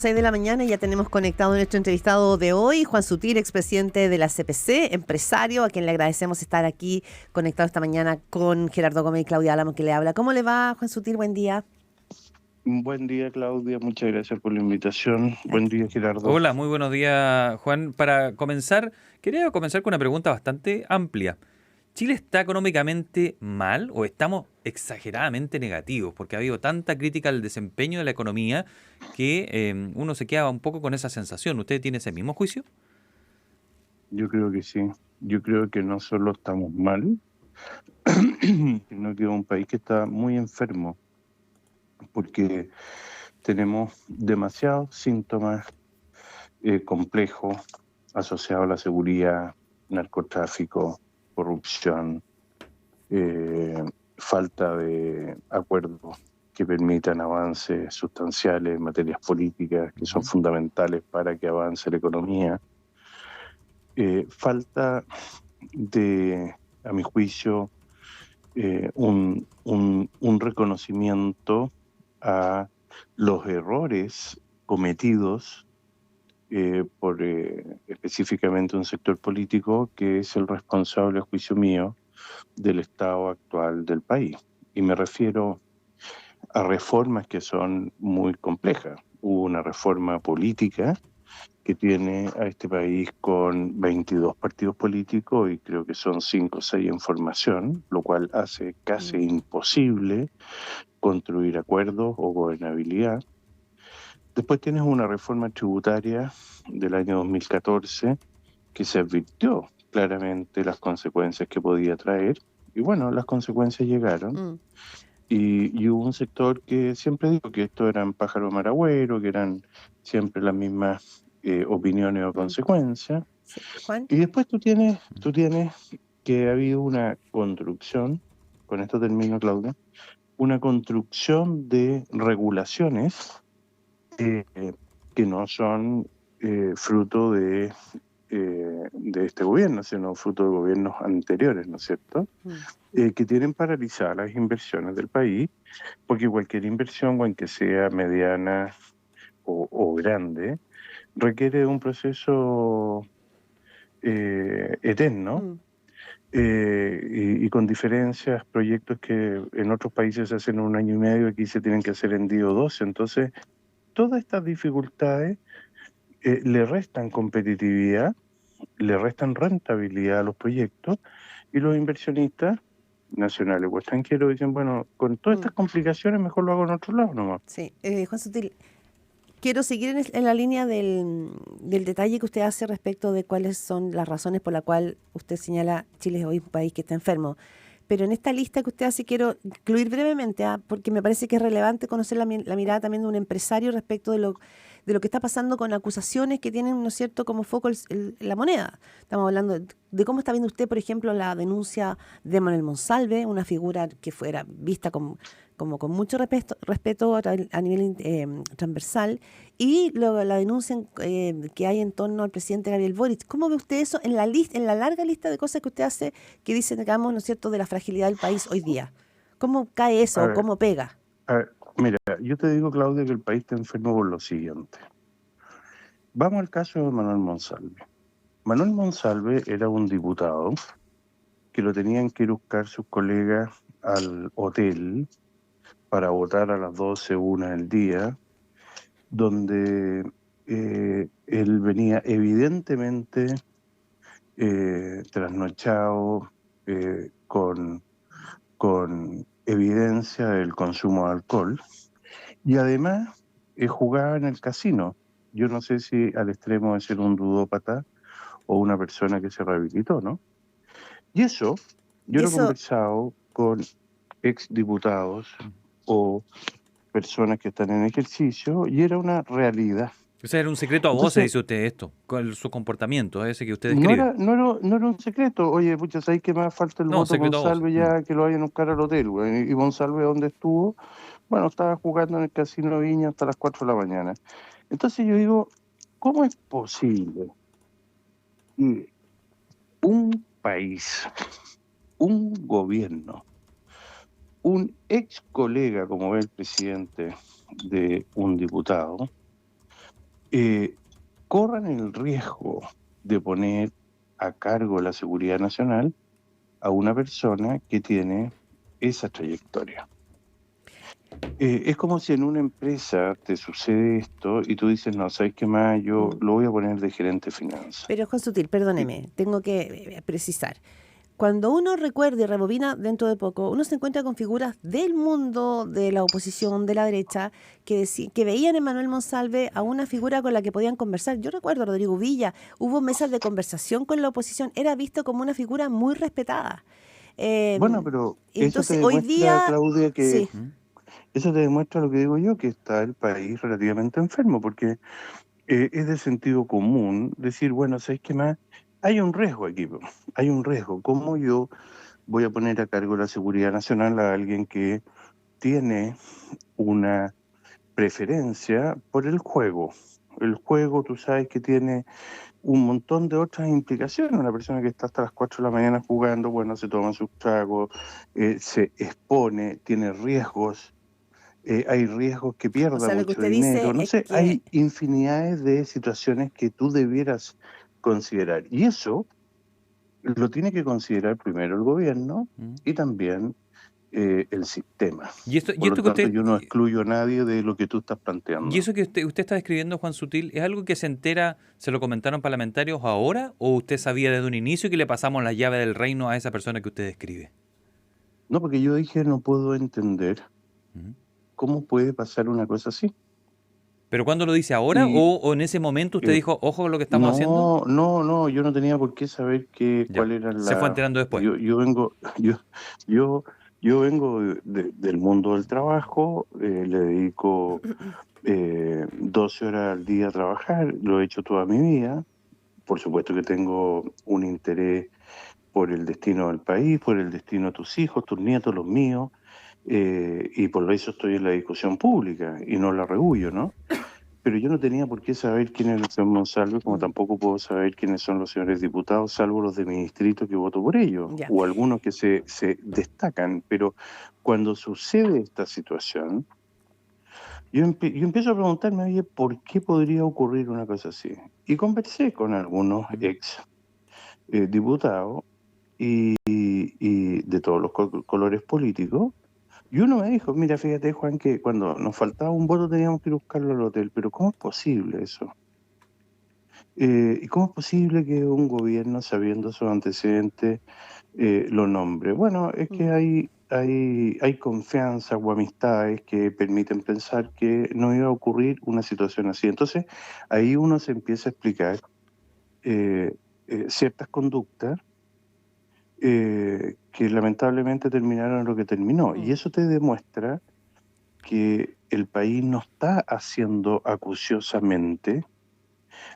6 de la mañana y ya tenemos conectado a nuestro entrevistado de hoy, Juan Sutil, expresidente de la CPC, empresario, a quien le agradecemos estar aquí conectado esta mañana con Gerardo Gómez y Claudia Álamo, que le habla. ¿Cómo le va, Juan Sutil? Buen día. Buen día, Claudia. Muchas gracias por la invitación. Buen día, Gerardo. Hola, muy buenos días, Juan. Para comenzar, quería comenzar con una pregunta bastante amplia. ¿Chile está económicamente mal o estamos exageradamente negativos? Porque ha habido tanta crítica al desempeño de la economía que uno se queda un poco con esa sensación. ¿Usted tiene ese mismo juicio? Yo creo que sí. Yo creo que no solo estamos mal, sino que es un país que está muy enfermo, porque tenemos demasiados síntomas complejos asociados a la seguridad, narcotráfico, corrupción, eh, falta de acuerdos que permitan avances sustanciales en materias políticas que son fundamentales para que avance la economía. Falta de, a mi juicio, un reconocimiento a los errores cometidos por específicamente un sector político que es el responsable, a juicio mío, del estado actual del país. Y me refiero a reformas que son muy complejas. Hubo una reforma política que tiene a este país con 22 partidos políticos y creo que son 5 o 6 en formación, lo cual hace casi imposible construir acuerdos o gobernabilidad. Después tienes una reforma tributaria del año 2014 que se advirtió claramente las consecuencias que podía traer y bueno, las consecuencias llegaron. Y hubo un sector que siempre digo que esto eran pájaros maragüeros, que eran siempre las mismas opiniones o consecuencias. Sí. Juan. Y después tú tienes que ha habido una construcción, con esto termino, Claudia, una construcción de regulaciones eh, que no son fruto de este gobierno, sino fruto de gobiernos anteriores, ¿no es cierto? Que tienen paralizadas las inversiones del país, porque cualquier inversión, aunque sea mediana o grande, requiere un proceso eterno y con diferencias, proyectos que en otros países se hacen en 1 año y medio, aquí se tienen que hacer en 10 o 12. Entonces, todas estas dificultades le restan competitividad, le restan rentabilidad a los proyectos y los inversionistas nacionales o extranjeros dicen, bueno, con todas estas complicaciones mejor lo hago en otro lado nomás. Sí, Juan Sutil, quiero seguir en la línea del detalle que usted hace respecto de cuáles son las razones por las cuales usted señala Chile es hoy un país que está enfermo. Pero en esta lista que usted hace quiero incluir brevemente, porque me parece que es relevante conocer la mirada también de un empresario respecto de lo que está pasando con acusaciones que tienen, ¿no es cierto?, como foco la moneda. Estamos hablando de cómo está viendo usted, por ejemplo, la denuncia de Manuel Monsalve, una figura que fuera vista como con mucho respeto a nivel transversal, y luego la denuncia que hay en torno al presidente Gabriel Boric. ¿Cómo ve usted eso en la larga lista de cosas que usted hace que dicen, digamos, ¿no es cierto?, de la fragilidad del país hoy día? ¿Cómo cae eso A o ver, cómo pega? mira, yo te digo, Claudia, que el país está enfermo por lo siguiente. Vamos al caso de Manuel Monsalve. Manuel Monsalve era un diputado que lo tenían que ir a buscar sus colegas al hotel para votar a las 12:01 del día, donde él venía evidentemente trasnochado, con evidencia del consumo de alcohol, y además jugaba en el casino. Yo no sé si al extremo de ser un ludópata o una persona que se rehabilitó, ¿no? Y eso, yo Y lo he eso, conversado con exdiputados o personas que están en ejercicio y era una realidad. O sea, era un secreto a voces, Entonces, dice usted esto, con su comportamiento, ese que usted no describe. era, no era, no era un secreto. Oye, pucha, ¿sabes qué más falta el No, voto secreto a voces. Monsalve ya que lo vayan a buscar al hotel, güey? Y Monsalve, ¿dónde estuvo? Bueno, estaba jugando en el Casino Viña hasta las 4 de la mañana. Entonces yo digo, ¿cómo es posible que un país, un gobierno, un ex colega como el presidente de un diputado, eh, corran el riesgo de poner a cargo de la seguridad nacional a una persona que tiene esa trayectoria. Es como si en una empresa te sucede esto y tú dices, no, ¿sabes qué más? Yo lo voy a poner de gerente de finanzas. Pero Juan Sutil, perdóneme, tengo que precisar. Cuando uno recuerda y rebobina dentro de poco, uno se encuentra con figuras del mundo de la oposición, de la derecha, que veían en Manuel Monsalve a una figura con la que podían conversar. Yo recuerdo a Rodrigo Villa, hubo mesas de conversación con la oposición, era visto como una figura muy respetada. Bueno, pero eso te Entonces, hoy demuestra, día, Claudia, que sí, eso te demuestra lo que digo yo, que está el país relativamente enfermo, porque es de sentido común decir, bueno, ¿sabes qué más? Hay un riesgo aquí, po. Hay un riesgo. ¿Cómo yo voy a poner a cargo de la seguridad nacional a alguien que tiene una preferencia por el juego? El juego, tú sabes que tiene un montón de otras implicaciones. Una persona que está hasta las 4 de la mañana jugando, bueno, se toma sus tragos, se expone, tiene riesgos. Hay riesgos que o pierda sea, lo que mucho usted dice dinero, no es sé, que hay infinidades de situaciones que tú debieras considerar. Y eso lo tiene que considerar primero el gobierno y también el sistema. Y Por lo esto que tanto, usted, yo no excluyo a nadie de lo que tú estás y planteando. eso que usted está describiendo, Juan Sutil, ¿es algo que se entera, se lo comentaron parlamentarios ahora, o usted sabía desde un inicio que le pasamos la llave del reino a esa persona que usted describe? No, porque yo dije, no puedo entender Ujú. cómo puede pasar una cosa así. ¿Pero cuándo lo dice ahora, Y o en ese momento usted eh, dijo, ojo con lo que estamos haciendo? no, yo no tenía por qué saber Ya, cuál era se fue enterando después. yo vengo, yo, yo vengo del mundo del trabajo, le dedico 12 horas al día a trabajar, lo he hecho toda mi vida. Por supuesto que tengo un interés por el destino del país, por el destino de tus hijos, tus nietos, los míos, y por eso estoy en la discusión pública y no la rehuyo, ¿no? Pero yo no tenía por qué saber quién es el señor Monsalve, como tampoco puedo saber quiénes son los señores diputados, salvo los de mi distrito que voto por ellos, ya. o algunos que se destacan. Pero cuando sucede esta situación, yo empiezo a preguntarme, oye, ¿por qué podría ocurrir una cosa así? Y conversé con algunos ex diputados y de todos los colores políticos. Y uno me dijo, mira, fíjate, Juan, que cuando nos faltaba un voto teníamos que ir a buscarlo al hotel, pero ¿cómo es posible eso? ¿Y cómo es posible que un gobierno, sabiendo sus antecedentes, lo nombre? Bueno, es que hay confianza o amistades que permiten pensar que no iba a ocurrir una situación así. Entonces, ahí uno se empieza a explicar ciertas conductas que lamentablemente terminaron lo que terminó. Y eso te demuestra que el país no está haciendo acuciosamente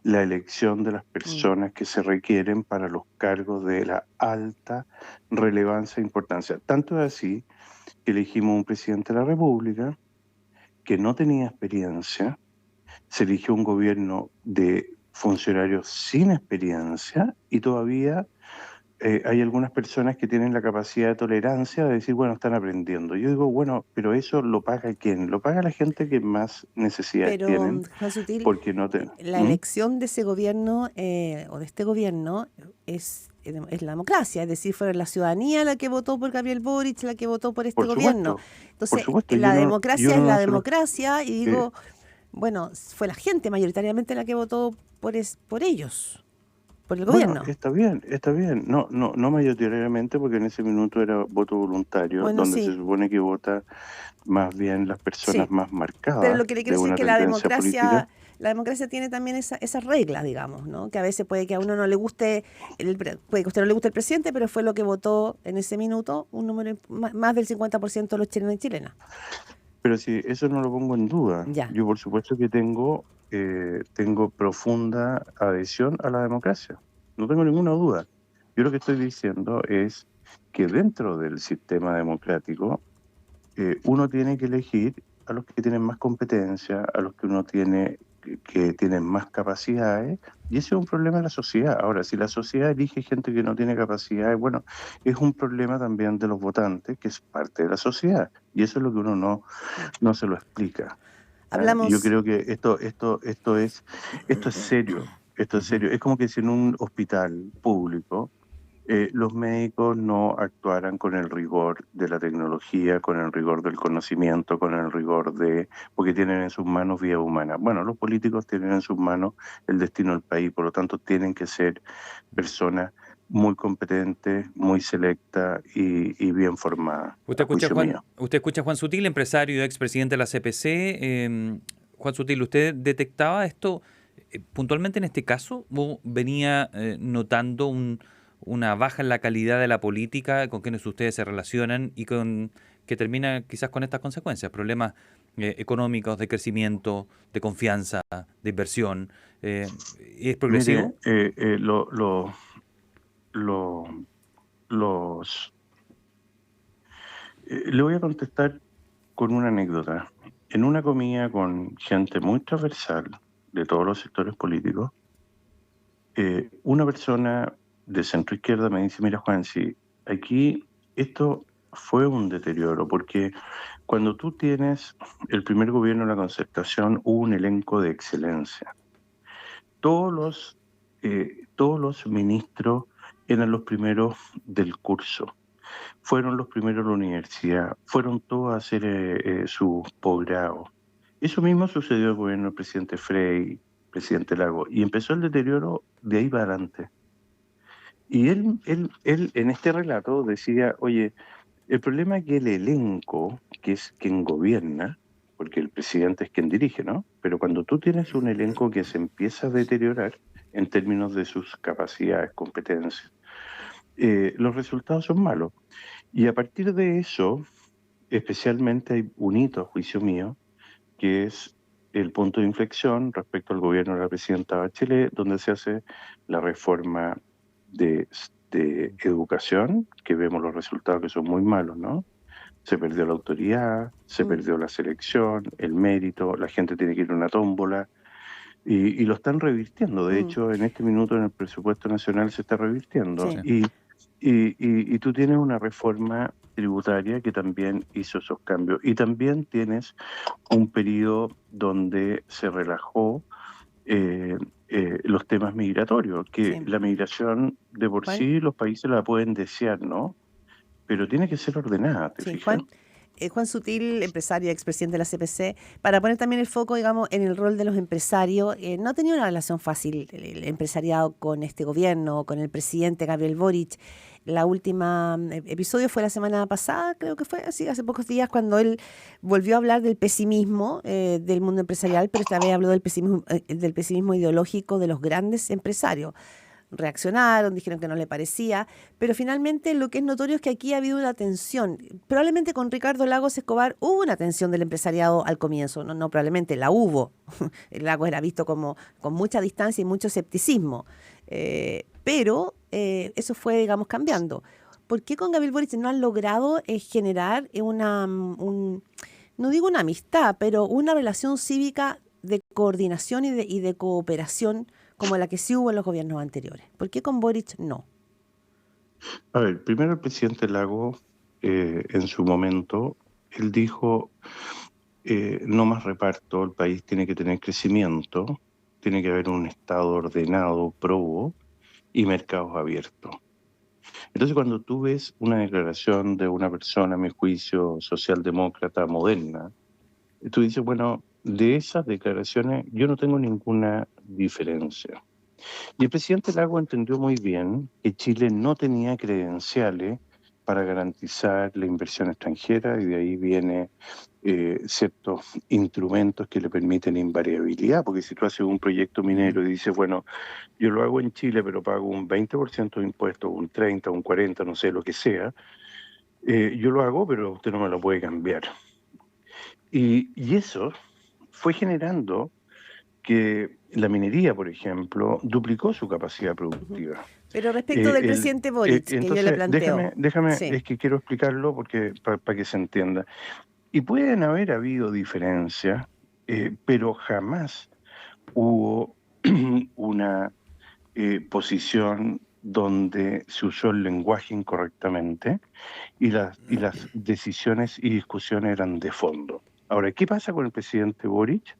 la elección de las personas que se requieren para los cargos de la alta relevancia e importancia. Tanto es así que elegimos un presidente de la República que no tenía experiencia, se eligió un gobierno de funcionarios sin experiencia y todavía hay algunas personas que tienen la capacidad de tolerancia de decir, bueno, están aprendiendo. Yo digo, bueno, pero eso lo paga ¿quién? Lo paga la gente que más necesidades Pero, tienen, Juan Sutil, porque no te... la ¿Mm? elección de ese gobierno o de este gobierno es la democracia, es decir, fue la ciudadanía la que votó por Gabriel Boric, la que votó por este gobierno. Por Entonces, supuesto, la yo democracia es no la se lo... democracia y eh, digo, bueno, fue la gente mayoritariamente la que votó por ellos, por el bueno, gobierno. está bien. No mayoritariamente porque en ese minuto era voto voluntario, Bueno, donde se sí, supone que vota más bien las personas sí. más Pero marcadas lo que le quiero de decir es una que tendencia política. la democracia tiene también esa regla, digamos, ¿no? Que a veces puede que a uno no le guste, puede que a usted no le guste el presidente, pero fue lo que votó en ese minuto un número más del 50% de los chilenos y chilenas. Pero sí, eso no lo pongo en duda. Ya. Yo por supuesto que tengo profunda adhesión a la democracia. No tengo ninguna duda. Yo lo que estoy diciendo es que dentro del sistema democrático uno tiene que elegir a los que tienen más competencia, a los que uno tiene que tienen más capacidades, y ese es un problema de la sociedad. Ahora, si la sociedad elige gente que no tiene capacidades, bueno, es un problema también de los votantes, que es parte de la sociedad, y eso es lo que uno no se lo explica. Yo creo que esto es serio. Esto es serio. Es como que si en un hospital público los médicos no actuaran con el rigor de la tecnología, con el rigor del conocimiento, con el rigor porque tienen en sus manos vida humana. Bueno, los políticos tienen en sus manos el destino del país, por lo tanto tienen que ser personas muy competentes, muy selectas y bien formadas, a juicio mío. Usted escucha a Juan Sutil, empresario y expresidente de la CPC. Juan Sutil, ¿usted detectaba esto puntualmente en este caso? ¿O venía notando una baja en la calidad de la política con quienes ustedes se relacionan y que termina quizás con estas consecuencias, problemas económicos, de crecimiento, de confianza, de inversión? ¿Es progresivo? Mire, le voy a contestar con una anécdota. En una comida con gente muy transversal de todos los sectores políticos, una persona de centro izquierda me dice, mira Juan, si aquí esto fue un deterioro, porque cuando tú tienes el primer gobierno de la Concertación hubo un elenco de excelencia. Todos los ministros eran los primeros del curso, fueron los primeros de la universidad, fueron todos a hacer sus posgrados. Eso mismo sucedió en el gobierno del presidente Frey, presidente Lago, y empezó el deterioro de ahí para adelante. Y él en este relato decía, oye, el problema es que el elenco, que es quien gobierna, porque el presidente es quien dirige, ¿no? Pero cuando tú tienes un elenco que se empieza a deteriorar en términos de sus capacidades, competencias, los resultados son malos. Y a partir de eso, especialmente hay un hito, a juicio mío, que es el punto de inflexión respecto al gobierno de la presidenta Bachelet, donde se hace la reforma de educación, que vemos los resultados que son muy malos, ¿no? Se perdió la autoridad, se perdió la selección, el mérito, la gente tiene que ir a una tómbola, y lo están revirtiendo. De hecho, en este minuto en el presupuesto nacional se está revirtiendo. Sí. Y tú tienes una reforma tributaria que también hizo esos cambios. Y también tienes un periodo donde se relajó los temas migratorios, que la migración de por sí los países la pueden desear, ¿no? Pero tiene que ser ordenada, ¿te fijas? Juan Sutil, empresario y expresidente de la CPC, para poner también el foco, digamos, en el rol de los empresarios, no ha tenido una relación fácil el empresariado con este gobierno, con el presidente Gabriel Boric. La última episodio fue la semana pasada, creo que fue así, hace pocos días, cuando él volvió a hablar del pesimismo del mundo empresarial, pero esta vez habló del pesimismo ideológico de los grandes empresarios. Reaccionaron, dijeron que no le parecía, pero finalmente lo que es notorio es que aquí ha habido una tensión. Probablemente con Ricardo Lagos Escobar hubo una tensión del empresariado al comienzo, no probablemente, la hubo. El Lagos era visto como con mucha distancia y mucho escepticismo, pero eso fue, digamos, cambiando. ¿Por qué con Gabriel Boric no han logrado generar no digo una amistad, pero una relación cívica de coordinación y de cooperación como la que sí hubo en los gobiernos anteriores? ¿Por qué con Boric no? A ver, primero el presidente Lago, en su momento, él dijo, no más reparto, el país tiene que tener crecimiento, tiene que haber un Estado ordenado, probo y mercados abiertos. Entonces, cuando tú ves una declaración de una persona, a mi juicio, socialdemócrata moderna, tú dices, bueno, de esas declaraciones yo no tengo ninguna diferencia. Y el presidente Lago entendió muy bien que Chile no tenía credenciales para garantizar la inversión extranjera, y de ahí viene ciertos instrumentos que le permiten invariabilidad, porque si tú haces un proyecto minero y dices, bueno, yo lo hago en Chile, pero pago un 20% de impuestos, un 30%, un 40%, no sé, lo que sea, yo lo hago, pero usted no me lo puede cambiar. Y eso fue generando que la minería, por ejemplo, duplicó su capacidad productiva. Pero respecto del presidente Boric, que yo le planteo. Déjame, es que quiero explicarlo porque para que se entienda. Y pueden haber habido diferencias, pero jamás hubo una posición donde se usó el lenguaje incorrectamente y las decisiones y discusiones eran de fondo. Ahora, ¿qué pasa con el presidente Boric?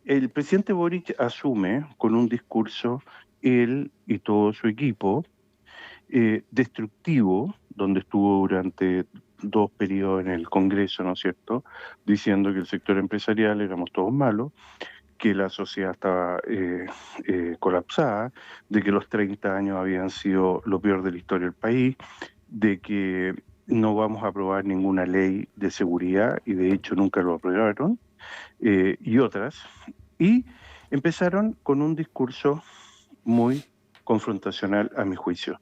El presidente Boric asume con un discurso, él y todo su equipo, destructivo, donde estuvo durante 2 periodos en el Congreso, ¿no es cierto?, diciendo que el sector empresarial éramos todos malos, que la sociedad estaba colapsada, de que los 30 años habían sido lo peor de la historia del país, de que no vamos a aprobar ninguna ley de seguridad, y de hecho nunca lo aprobaron, y otras, y empezaron con un discurso muy confrontacional, a mi juicio,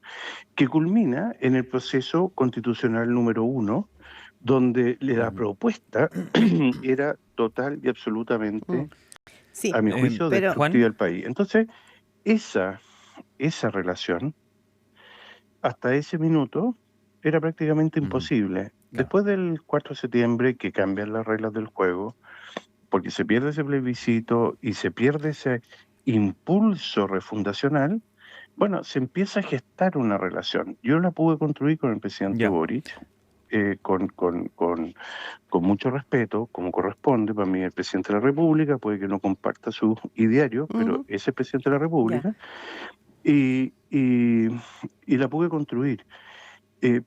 que culmina en el proceso constitucional número 1, donde la propuesta era total y absolutamente, Sí, a mi juicio, pero destructiva Juan, del país. Entonces, esa relación, hasta ese minuto, era prácticamente imposible. claro. Después del 4 de septiembre, que cambian las reglas del juego, porque se pierde ese plebiscito y se pierde ese impulso refundacional, bueno, se empieza a gestar una relación. Yo la pude construir con el presidente Ya. Boric, con mucho respeto, como corresponde. Para mí el presidente de la República puede que no comparta sus idearios, pero es el presidente de la ya. República, y, y, y la pude construir.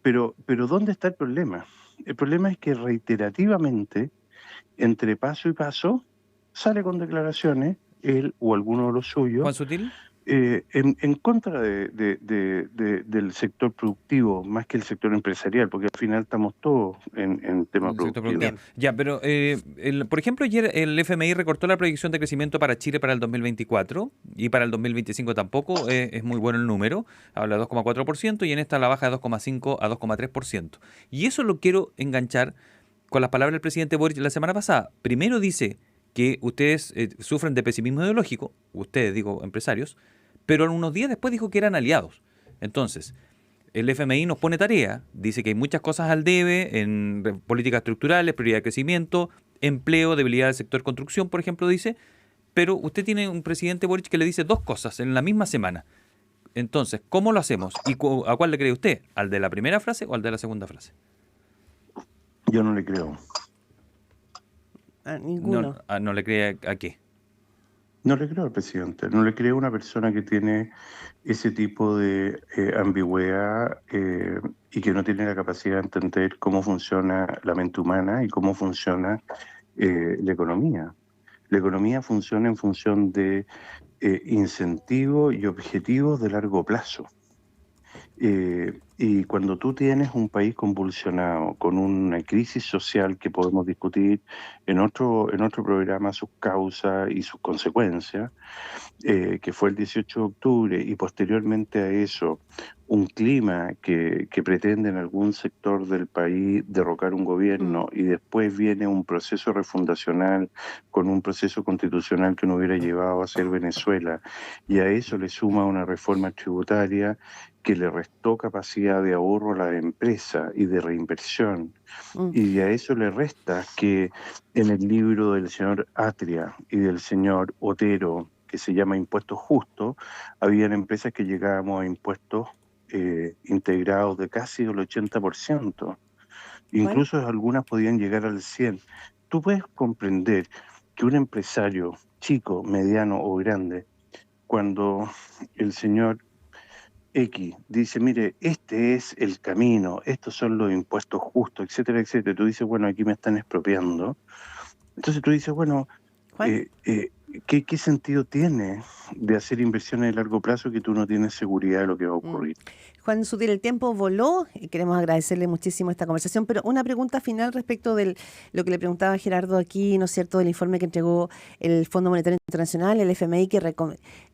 Pero ¿dónde está el problema? El problema es que reiterativamente, entre paso y paso, sale con declaraciones, él o alguno de los suyos, Juan Sutil. en contra del sector productivo, más que el sector empresarial, porque al final estamos todos en tema El sector productivo. productivo. Ya, pero por ejemplo, ayer el FMI recortó la proyección de crecimiento para Chile para el 2024 y para el 2025 tampoco es muy bueno el número. Habla de 2,4% y en esta la baja de 2,5 a 2,3%. Y eso lo quiero enganchar con las palabras del presidente Boric la semana pasada. Primero dice que ustedes sufren de pesimismo ideológico, ustedes, digo, empresarios, pero unos días después dijo que eran aliados. Entonces, el FMI nos pone tarea, dice que hay muchas cosas al debe en políticas estructurales, prioridad de crecimiento, empleo, debilidad del sector construcción, por ejemplo, dice, pero usted tiene un presidente Boric que le dice 2 cosas en la misma semana. Entonces, ¿cómo lo hacemos? ¿Y a cuál le cree usted? ¿Al de la primera frase o al de la segunda frase? Yo no le creo. Ninguno. No le cree a qué. No le creo al presidente, no le creo a una persona que tiene ese tipo de ambigüedad, y que no tiene la capacidad de entender cómo funciona la mente humana y cómo funciona la economía. La economía funciona en función de incentivos y objetivos de largo plazo. Y cuando tú tienes un país convulsionado, con una crisis social que podemos discutir en otro programa, sus causas y sus consecuencias, que fue el 18 de octubre, y posteriormente a eso, un clima que pretende en algún sector del país derrocar un gobierno, y después viene un proceso refundacional con un proceso constitucional que nos hubiera llevado a ser Venezuela, y a eso le suma una reforma tributaria que le restó capacidad de ahorro a la empresa y de reinversión, y a eso le resta que en el libro del señor Atria y del señor Otero, que se llama Impuestos Justos, habían empresas que llegábamos a impuestos integrados de casi el 80%. Incluso algunas podían llegar al 100%. Tú puedes comprender que un empresario chico, mediano o grande, cuando el señor X dice, mire, este es el camino, estos son los impuestos justos, etcétera, etcétera, tú dices, bueno, aquí me están expropiando. Entonces tú dices, bueno, ¿qué sentido tiene de hacer inversiones de largo plazo que tú no tienes seguridad de lo que va a ocurrir? Juan Sutil, el tiempo voló y queremos agradecerle muchísimo esta conversación, pero una pregunta final respecto de lo que le preguntaba Gerardo aquí, ¿no es cierto?, del informe que entregó el Fondo Monetario Internacional, el FMI, que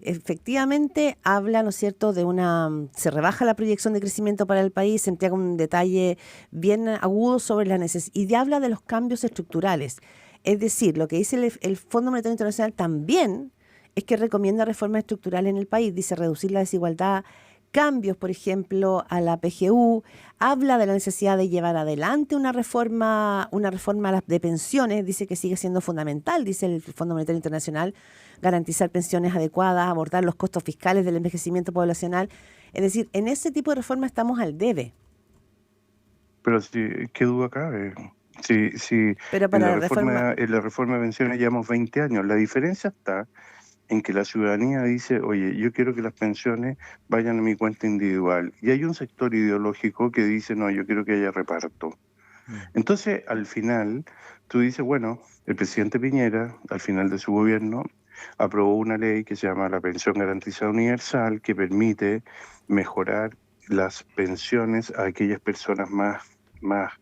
efectivamente habla, ¿no es cierto?, se rebaja la proyección de crecimiento para el país, se entrega un detalle bien agudo sobre las necesidades y habla de los cambios estructurales. Es decir, lo que dice el Fondo Monetario Internacional también es que recomienda reformas estructurales en el país, dice reducir la desigualdad, cambios, por ejemplo, a la PGU, habla de la necesidad de llevar adelante una reforma de pensiones, dice que sigue siendo fundamental, dice el Fondo Monetario Internacional, garantizar pensiones adecuadas, abordar los costos fiscales del envejecimiento poblacional. Es decir, en ese tipo de reforma estamos al debe. Pero sí, ¿qué duda cabe? Sí, sí, Pero en para la reforma, en la reforma de pensiones llevamos 20 años. La diferencia está en que la ciudadanía dice, oye, yo quiero que las pensiones vayan a mi cuenta individual. Y hay un sector ideológico que dice, no, yo quiero que haya reparto. Mm. Entonces, al final, tú dices, bueno, el presidente Piñera, al final de su gobierno, aprobó una ley que se llama la Pensión Garantizada Universal, que permite mejorar las pensiones a aquellas personas más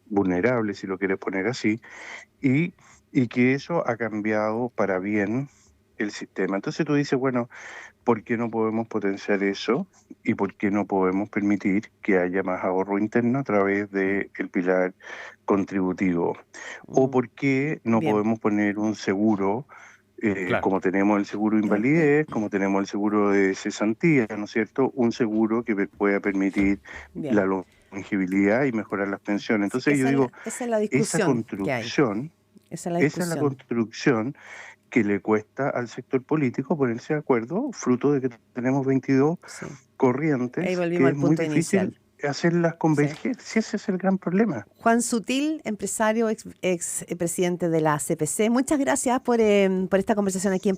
vulnerables, si lo quieres poner así, y, y que eso ha cambiado para bien el sistema. Entonces tú dices, bueno, ¿por qué no podemos potenciar eso? ¿Y por qué no podemos permitir que haya más ahorro interno a través del pilar contributivo? ¿O mm, por qué no bien, podemos poner un seguro, Claro. como tenemos el seguro de invalidez, como tenemos el seguro de cesantía, ¿no es cierto? Un seguro que pueda permitir la bien. longevidad y mejorar las pensiones. Sí, Entonces yo digo, esa es la esa discusión que hay. construcción, Esa es la esa es la discusión. construcción que le cuesta al sector político ponerse de acuerdo, fruto de que tenemos 22 Sí. Ahí corrientes, volvimos que al es muy punto inicial. difícil hacerlas Sí. converger. Si ese es el gran problema. Juan Sutil, empresario, ex presidente de la CPC. Muchas gracias por esta conversación aquí en